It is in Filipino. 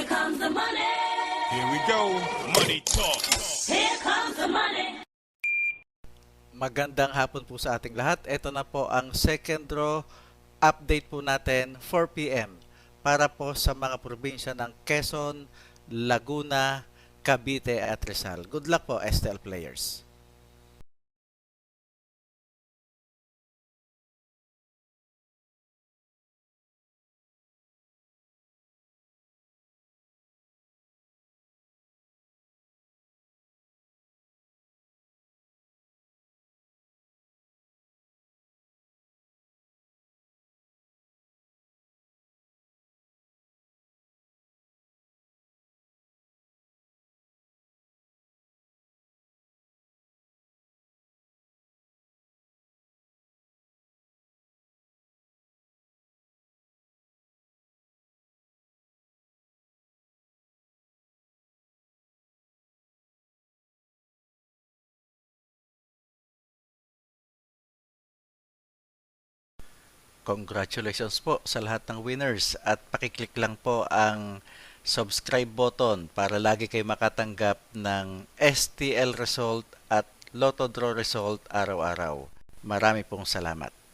comes the money. Here we go. Money talk. Here comes the money. Magandang hapon po sa ating lahat. Ito na po ang second draw update po natin 4 p.m. para po sa mga probinsya ng Quezon, Laguna, Cavite at Rizal. Good luck po, STL players. Congratulations po sa lahat ng winners at pakiclick lang po ang subscribe button para lagi kayo makatanggap ng STL result at Lotto Draw result araw-araw. Marami pong salamat.